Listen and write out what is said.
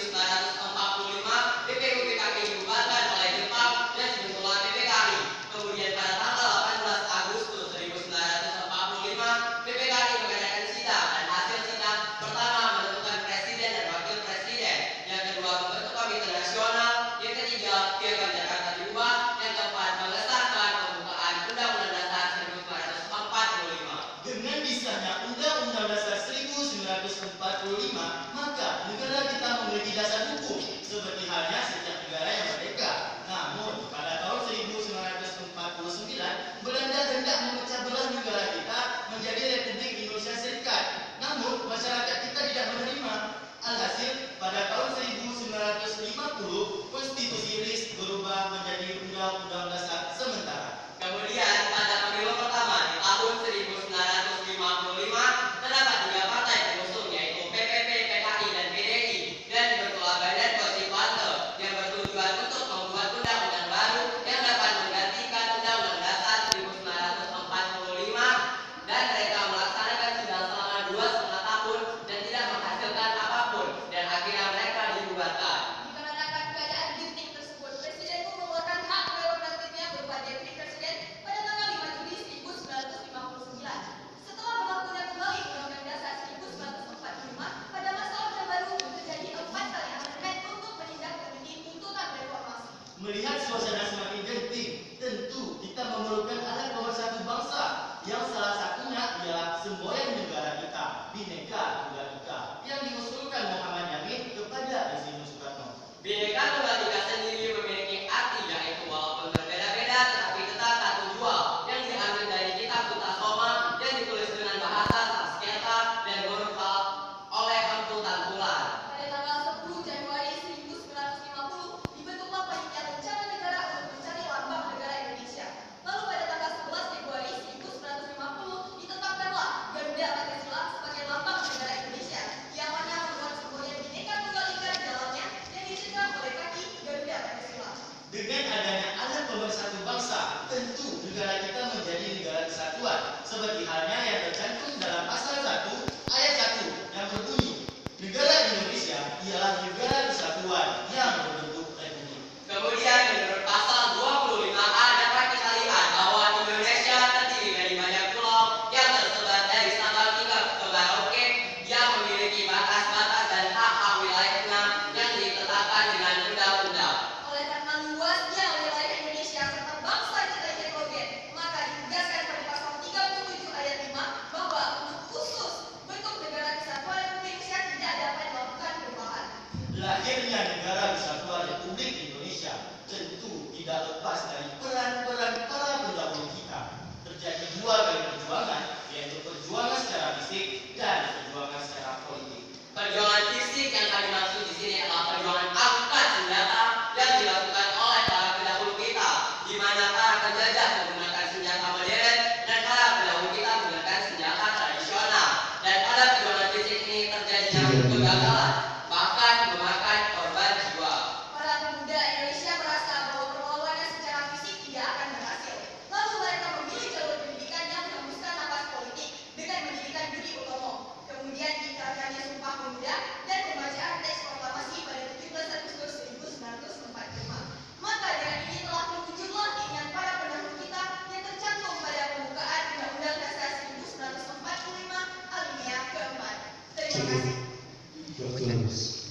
1945, PPU PKI dibubarkan oleh Jepang dan dibentuklah PPKI. Kemudian pada tanggal 18 Agustus 1945, PPKI mengadakan sidang dan hasil sidang pertama menentukan presiden dan wakil presiden, yang kedua membentuk komite nasional, yang ketiga Piagam Jakarta diubah, yang keempat mengesahkan pembukaan Undang-Undang Dasar 1945. Dengan disahnya Undang-Undang Dasar 1945, maka negara kita memiliki dasar hukum seperti halnya setiap negara yang merdeka. Namun, pada tahun 1949, Belanda hendak memecah belah negara kita menjadi Republik Indonesia Serikat. Namun, masyarakat kita tidak menerima. Alhasil, pada tahun 1950, konstitusi RIS berubah menjadi Undang-Undang Dasar sementara. Kemudian pada pemilu pertama di tahun 1955, terdapat 3 partai pengusung, yaitu PPP, PKI, dan PDI, dan dibentuklah Badan Konstituante yang bertujuan untuk membuat undang-undang baru yang dapat menggantikan Undang-Undang Dasar 1945, dan mereka melaksanakan sidang selama 2,5 tahun dan tidak menghasilkan apapun, dan akhirnya mereka dibubarkan. Dikarenakan keadaan genting tersebut, Presiden pun mengeluarkan hak prerogatifnya berupa Deputi Presiden pada tanggal 5 Juli 1959. Setelah berlakunya kembali Undang-Undang Dasar 1945, pada masa Orde Baru terjadi 4 kali amandemen untuk menindaklanjuti tuntutan reformasi. Melihat suasana semakin genting, tentu kita memerlukan alat pemersatu bangsa yang salah satunya ialah semboyan negara kita, Bhinneka Tunggal Ika, yang diusulkan Muhammad Yamin kepada Insinyur Soekarno. Bhinneka Tunggal Ika sendiri memiliki arti, yaitu walaupun berbeda-beda tetapi tetap satu jua, yang diambil dari kitab Sutasoma yang ditulis dengan bahasa Sanskerta dan huruf oleh Empu Tangkulan. Pada tanggal 10 Januari 1950, dibentuklah Panitia Rencana Negara untuk mencari lambang negara Indonesia. Lalu pada tanggal 11 Februari 1950, ditetapkanlah Garuda Pancasila sebagai lambang negara Indonesia, yang mana membuat semboyan Bhinneka Tunggal Ika di dalamnya yang dicegat oleh kaki Garuda Pancasila. Dengan adanya alat pemersatu bangsa, tentu negara kita menjadi negara kesatuan, seperti halnya yang tercantum dalam pasal 1 ayat 1 yang berbunyi, negara Indonesia ialah negara kesatuan yang berbentuk republik. Kemudian menurut pasal 25A dapat kita lihat bahwa Indonesia terdiri dari banyak pulau yang tersebar dari Sabang hingga ke Merauke, yang memiliki batas-batas dan hak-hak wilayahnya yang ditetapkan dengan undang-undang. Oleh karena luasnya wilayah Indonesia serta bangsa kita heterogen, maka ditegaskan pada pasal 37 ayat 5 bahwa untuk khusus bentuk negara kesatuan Republik Indonesia tidak dapat dilakukan perubahan. Lahirnya negara kesatuan Republik Indonesia tentu tidak lepas dari peran-peran para pendahulu kita. Terjadi 2 kali perjuangan, yaitu perjuangan secara fisik dan perjuangan secara politik. Perjuangan fisik yang kami maksud di sini adalah perjuangan angkat senjata yang dilakukan oleh para pendahulu kita, di mana para penjajah menggunakan senjata modern dan para pendahulu kita menggunakan senjata tradisional. Dan pada perjuangan fisik ini terjadinya kegagalan, bahkan memakan korban jiwa. Para pemuda Indonesia merasa bahwa perlawanan secara fisik tidak akan berhasil. Lalu mereka memilih jalur pendidikan yang menembuskan nafas politik dengan mendirikan Budi Utomo. Kemudian diterapkannya Sumpah Pemuda dan pembacaan teks proklamasi pada 17 Agustus 1945. Maka dengan ini telah terwujudlah keinginan para pendahulu kita yang tercantum pada pembukaan Undang-Undang Dasar 1945 alinea keempat. Terima kasih. Betul.